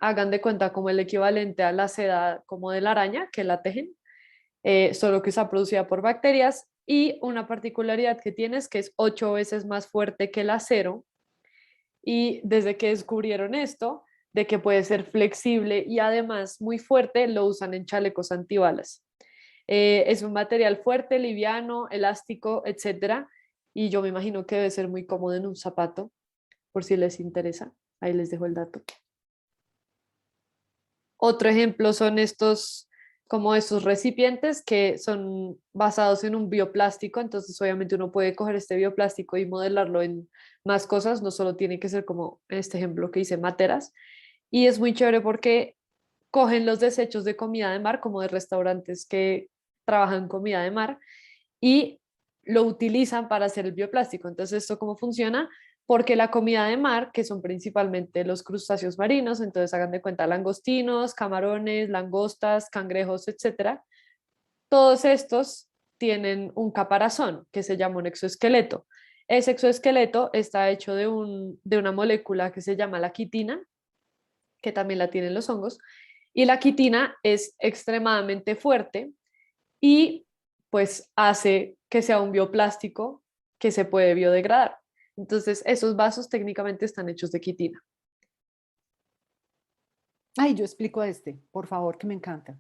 hagan de cuenta, como el equivalente a la seda como de la araña que la tejen, solo que está producida por bacterias, y una particularidad que tiene es que es 8 veces más fuerte que el acero, y desde que descubrieron esto, de que puede ser flexible y además muy fuerte, lo usan en chalecos antibalas. Es un material fuerte, liviano, elástico, etcétera, y yo me imagino que debe ser muy cómodo en un zapato, por si les interesa. Ahí les dejo el dato. Otro ejemplo son estos, como estos recipientes que son basados en un bioplástico, entonces obviamente uno puede coger este bioplástico y modelarlo en más cosas, no solo tiene que ser como en este ejemplo que hice materas, y es muy chévere porque cogen los desechos de comida de mar, como de restaurantes que trabajan comida de mar, y lo utilizan para hacer el bioplástico. Entonces, ¿esto cómo funciona? Porque la comida de mar, que son principalmente los crustáceos marinos, entonces hagan de cuenta langostinos, camarones, langostas, cangrejos, etcétera, todos estos tienen un caparazón que se llama un exoesqueleto. Ese exoesqueleto está hecho de una molécula que se llama la quitina, que también la tienen los hongos, y la quitina es extremadamente fuerte y pues hace que sea un bioplástico que se puede biodegradar. Entonces, esos vasos técnicamente están hechos de quitina. Ay, yo explico este, por favor, que me encanta.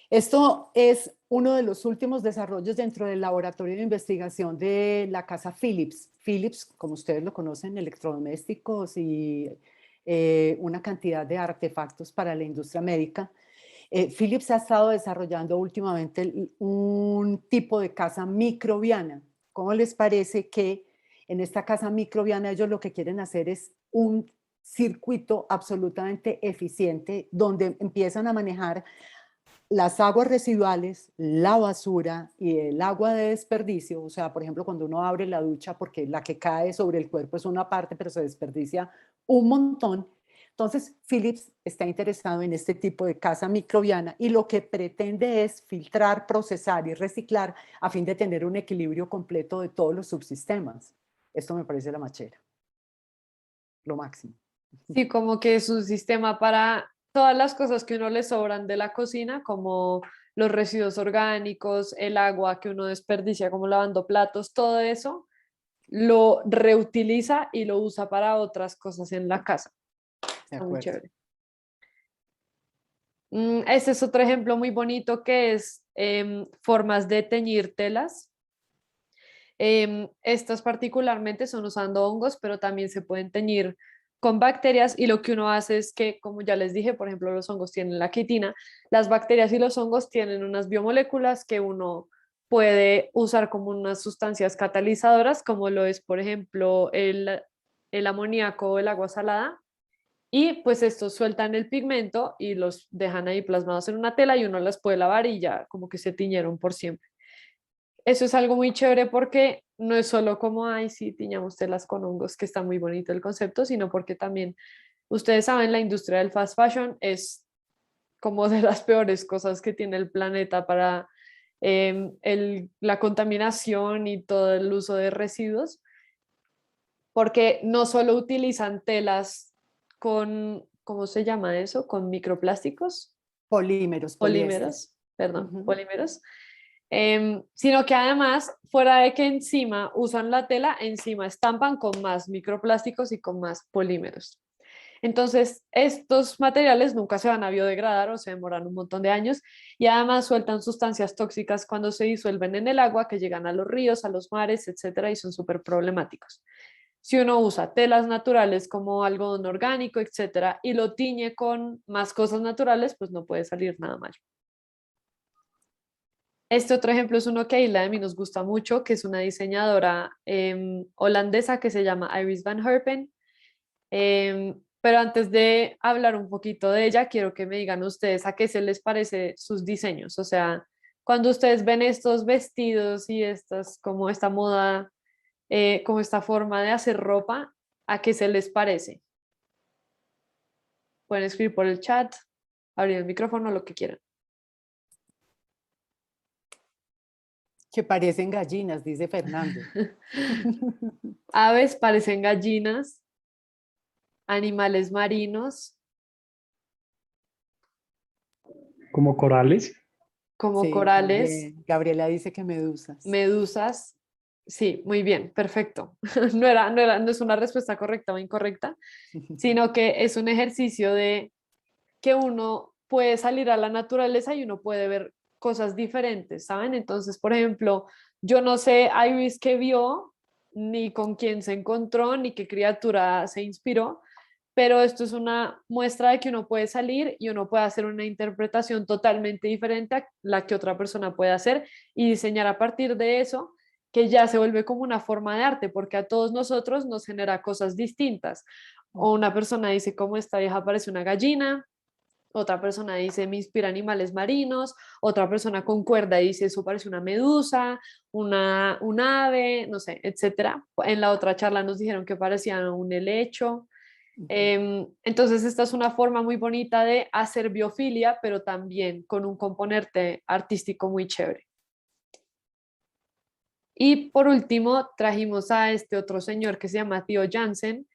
Esto es uno de los últimos desarrollos dentro del laboratorio de investigación de la casa Philips. Philips, como ustedes lo conocen, electrodomésticos y una cantidad de artefactos para la industria médica. Philips ha estado desarrollando últimamente un tipo de casa microbiana. ¿Cómo les parece que en esta casa microbiana ellos lo que quieren hacer es un circuito absolutamente eficiente donde empiezan a manejar las aguas residuales, la basura y el agua de desperdicio? O sea, por ejemplo, cuando uno abre la ducha, porque la que cae sobre el cuerpo es una parte, pero se desperdicia un montón. Entonces, Philips está interesado en este tipo de casa microbiana y lo que pretende es filtrar, procesar y reciclar a fin de tener un equilibrio completo de todos los subsistemas. Esto me parece la machera, lo máximo. Sí, como que es un sistema para todas las cosas que uno le sobran de la cocina, como los residuos orgánicos, el agua que uno desperdicia como lavando platos, todo eso lo reutiliza y lo usa para otras cosas en la casa. De Está muy acuerdo. chévere. Este es otro ejemplo muy bonito que es formas de teñir telas. Estas particularmente son usando hongos, pero también se pueden teñir con bacterias, y lo que uno hace es que, como ya les dije, por ejemplo, los hongos tienen la quitina, las bacterias y los hongos tienen unas biomoléculas que uno puede usar como unas sustancias catalizadoras, como lo es, por ejemplo, el amoníaco o el agua salada, y pues estos sueltan el pigmento y los dejan ahí plasmados en una tela y uno las puede lavar y ya como que se tiñeron por siempre. Eso es algo muy chévere porque no es solo como, ay, sí, tiñamos telas con hongos, que está muy bonito el concepto, sino porque también, ustedes saben, la industria del fast fashion es como de las peores cosas que tiene el planeta para la contaminación y todo el uso de residuos, porque no solo utilizan telas con, ¿cómo se llama eso? Con microplásticos, Polímeros, poliéster. polímeros, perdón, Ujú. polímeros, sino que además, fuera de que encima usan la tela, encima estampan con más microplásticos y con más polímeros. Entonces, estos materiales nunca se van a biodegradar o se demoran un montón de años, y además sueltan sustancias tóxicas cuando se disuelven en el agua que llegan a los ríos, a los mares, etcétera, y son súper problemáticos. Si uno usa telas naturales como algodón orgánico, etcétera, y lo tiñe con más cosas naturales, pues no puede salir nada mal. Este otro ejemplo es uno que a Isla de mí nos gusta mucho, que es una diseñadora holandesa que se llama Iris van Herpen. Pero antes de hablar un poquito de ella, quiero que me digan ustedes a qué se les parece sus diseños. O sea, Cuando ustedes ven estos vestidos y estas, como esta moda, como esta forma de hacer ropa, ¿a qué se les parece? Pueden escribir por el chat, abrir el micrófono, lo que quieran. Que parecen gallinas, dice Fernando. Aves parecen gallinas, animales marinos Como corales. como Sí, muy corales, bien. Gabriela dice que medusas. medusas. Sí, muy bien, perfecto. No es una respuesta correcta o incorrecta, sino que es un ejercicio de que uno puede salir a la naturaleza y uno puede ver cosas diferentes, ¿saben? Entonces, por ejemplo, yo no sé Iris qué vio, ni con quién se encontró, ni qué criatura se inspiró, pero esto es una muestra de que uno puede salir y uno puede hacer una interpretación totalmente diferente a la que otra persona puede hacer y diseñar a partir de eso, que ya se vuelve como una forma de arte, porque a todos nosotros nos genera cosas distintas. O una persona dice, ¿cómo esta vieja parece una gallina? Otra persona dice, me inspira animales marinos. Otra persona concuerda y dice, eso parece una medusa, un ave, no sé, etcétera. En la otra charla nos dijeron que parecía un helecho. Entonces, esta es una forma muy bonita de hacer biofilia, pero también con un componente artístico muy chévere. Y por último, trajimos a este otro señor que se llama Theo Jansen,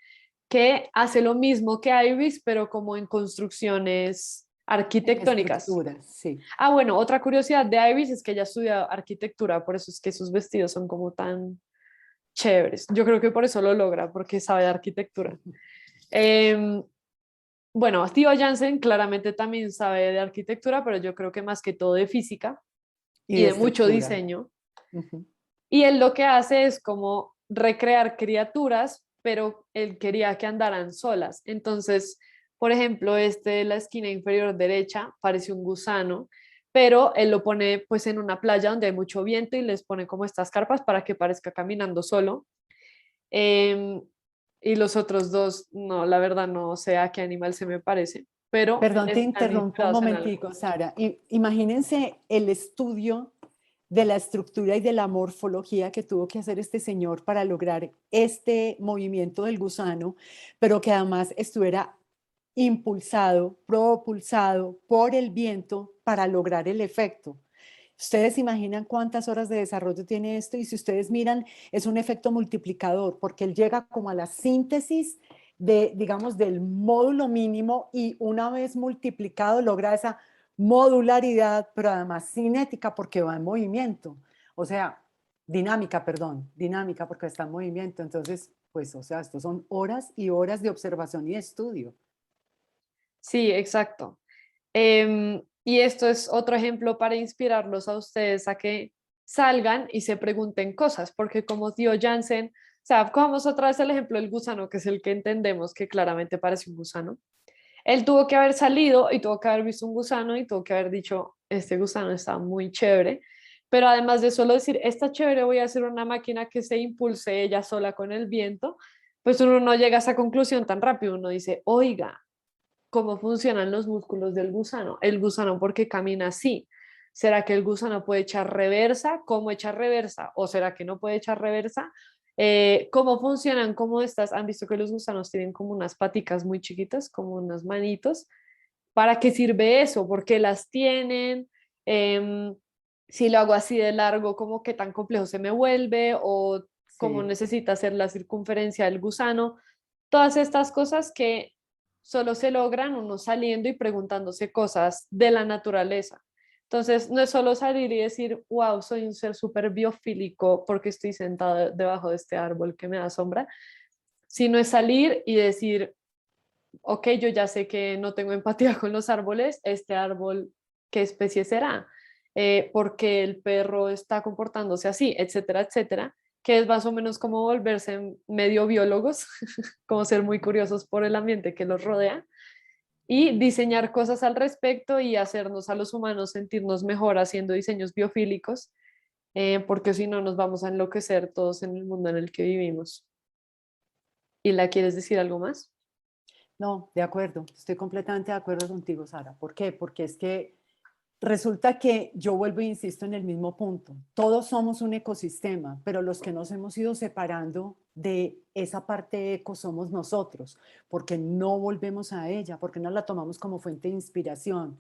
que hace lo mismo que Iris, pero como en construcciones En arquitectónicas. estructuras, sí. Ah, bueno, otra curiosidad de Iris es que ella estudia arquitectura, por eso es que sus vestidos son como tan chéveres. Yo creo que por eso lo logra, porque sabe de arquitectura. Em, bueno, Theo Jansen claramente también sabe de arquitectura, pero yo creo que más que todo de física Y y de de mucho estructura. diseño. Ujú. Y él lo que hace es como recrear criaturas, pero él quería que andaran solas. Entonces, por ejemplo, este de la esquina inferior derecha parece un gusano, pero él lo pone pues en una playa donde hay mucho viento y les pone como estas carpas para que parezca caminando solo. Em, y los otros dos, no, la verdad no sé a qué animal se me parece, pero Perdón, te están interrumpo un inspirados en algo. momentico, Sara. Imagínense el estudio de la estructura y de la morfología que tuvo que hacer este señor para lograr este movimiento del gusano, pero que además estuviera impulsado, propulsado por el viento para lograr el efecto. Ustedes imaginan cuántas horas de desarrollo tiene esto y si ustedes miran, es un efecto multiplicador porque él llega como a la síntesis de, digamos, del módulo mínimo y una vez multiplicado logra esa modularidad, pero además cinética porque va en movimiento. O sea, dinámica, perdón, dinámica porque está en movimiento. Entonces, pues, o sea, estos son horas y horas de observación y de estudio. Sí, exacto. Y esto es otro ejemplo para inspirarlos a ustedes a que salgan y se pregunten cosas, porque como dio Jansen, o sea, cogamos otra vez el ejemplo del gusano, que es el que entendemos que claramente parece un gusano. Él tuvo que haber salido y tuvo que haber visto un gusano y tuvo que haber dicho, este gusano está muy chévere, pero además de solo decir, está chévere, voy a hacer una máquina que se impulse ella sola con el viento, pues uno no llega a esa conclusión tan rápido, uno dice, oiga, cómo funcionan los músculos del gusano. El gusano, ¿por qué camina así? ¿Será que el gusano puede echar reversa? ¿Cómo echar reversa? ¿O será que no puede echar reversa? ¿Cómo funcionan? ¿Cómo estas? ¿Han visto que los gusanos tienen como unas paticas muy chiquitas, como unas manitos? ¿Para qué sirve eso? ¿Por qué las tienen? Em, si lo hago así de largo, ¿cómo qué tan complejo se me vuelve? ¿O cómo Sí. necesita hacer la circunferencia del gusano? Todas estas cosas que solo se logran uno saliendo y preguntándose cosas de la naturaleza. Entonces, no es solo salir y decir, wow, soy un ser súper biofílico porque estoy sentado debajo de este árbol que me da sombra, sino es salir y decir, ok, yo ya sé que no tengo empatía con los árboles, este árbol, ¿qué especie será? ¿Por qué el perro está comportándose así? Etcétera, etcétera, que es más o menos como volverse medio biólogos, como ser muy curiosos por el ambiente que los rodea y diseñar cosas al respecto y hacernos a los humanos sentirnos mejor haciendo diseños biofílicos, porque si no nos vamos a enloquecer todos en el mundo en el que vivimos. ¿Y la quieres decir algo más? No, de acuerdo, estoy completamente de acuerdo contigo, Sara. ¿Por qué? Porque es que Resulta que yo vuelvo e insisto en el mismo punto. Todos somos un ecosistema, pero los que nos hemos ido separando de esa parte eco somos nosotros, porque no volvemos a ella, porque no la tomamos como fuente de inspiración,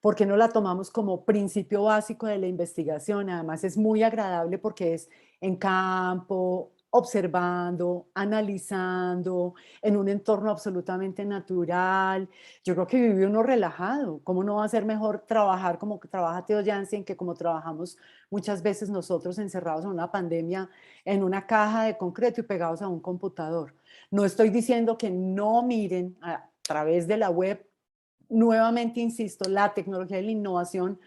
porque no la tomamos como principio básico de la investigación. Además es muy agradable porque es en campo, observando, analizando, en un entorno absolutamente natural. Yo creo que vive uno relajado. ¿Cómo no va a ser mejor trabajar como trabaja Theo Jansen que como trabajamos muchas veces nosotros encerrados en una pandemia, en una caja de concreto y pegados a un computador? No estoy diciendo que no miren a través de la web. Nuevamente insisto, la tecnología y la innovación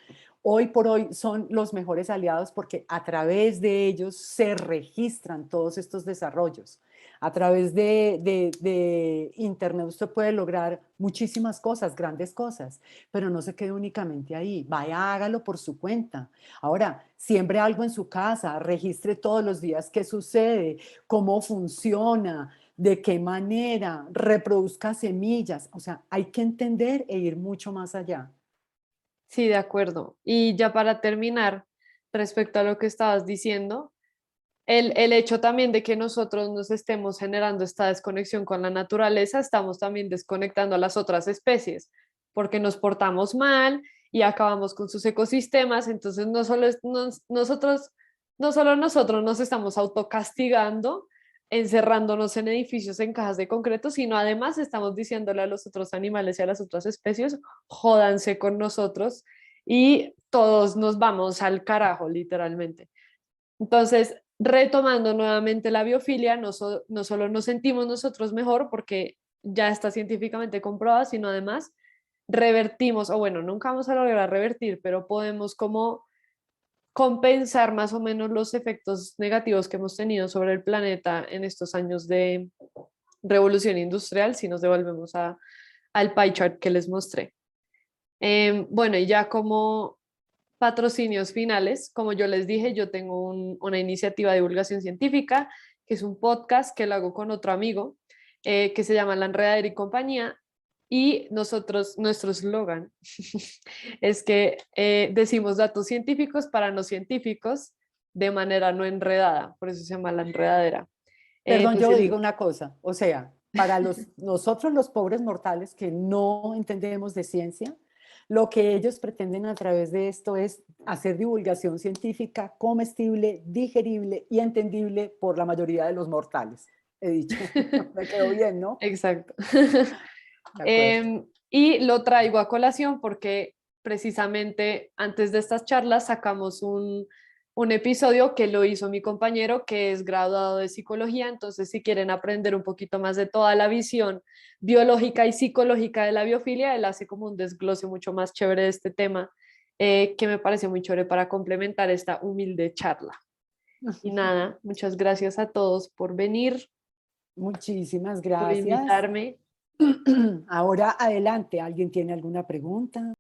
hoy por hoy son los mejores aliados porque a través de ellos se registran todos estos desarrollos. A través de Internet usted puede lograr muchísimas cosas, grandes cosas, pero no se quede únicamente ahí. Vaya, hágalo por su cuenta. Ahora, siembre algo en su casa, registre todos los días qué sucede, cómo funciona, de qué manera, reproduzca semillas. O sea, hay que entender e ir mucho más allá. Sí, de acuerdo. Y ya para terminar, respecto a lo que estabas diciendo, el hecho también de que nosotros nos estemos generando esta desconexión con la naturaleza, estamos también desconectando a las otras especies, porque nos portamos mal y acabamos con sus ecosistemas, entonces no solo nosotros nos estamos autocastigando, encerrándonos en edificios en cajas de concreto, sino además estamos diciéndole a los otros animales y a las otras especies, jódanse con nosotros y todos nos vamos al carajo, literalmente. Entonces, retomando nuevamente la biofilia, no solo nos sentimos nosotros mejor porque ya está científicamente comprobado, sino además revertimos, o bueno, nunca vamos a lograr revertir, pero podemos como compensar más o menos los efectos negativos que hemos tenido sobre el planeta en estos años de revolución industrial si nos devolvemos al pie chart que les mostré. Bueno, y ya como patrocinios finales, como yo les dije, yo tengo una iniciativa de divulgación científica, que es un podcast que lo hago con otro amigo, que se llama La Enredadera y Compañía, y nuestro eslogan es que decimos datos científicos para no científicos de manera no enredada, por eso se llama La Enredadera. Perdón, yo Entonces, digo una cosa, o sea, para nosotros los pobres mortales que no entendemos de ciencia, lo que ellos pretenden a través de esto es hacer divulgación científica comestible, digerible y entendible por la mayoría de los mortales. He dicho, me quedó bien, ¿no? exacto. De acuerdo. Y lo traigo a colación porque precisamente antes de estas charlas sacamos un episodio que lo hizo mi compañero que es graduado de psicología, entonces si quieren aprender un poquito más de toda la visión biológica y psicológica de la biofilia, él hace como un desglose mucho más chévere de este tema, que me parece muy chévere para complementar esta humilde charla. Y nada, muchas gracias a todos por venir, Muchísimas por gracias. invitarme. Ahora adelante, ¿alguien tiene alguna pregunta?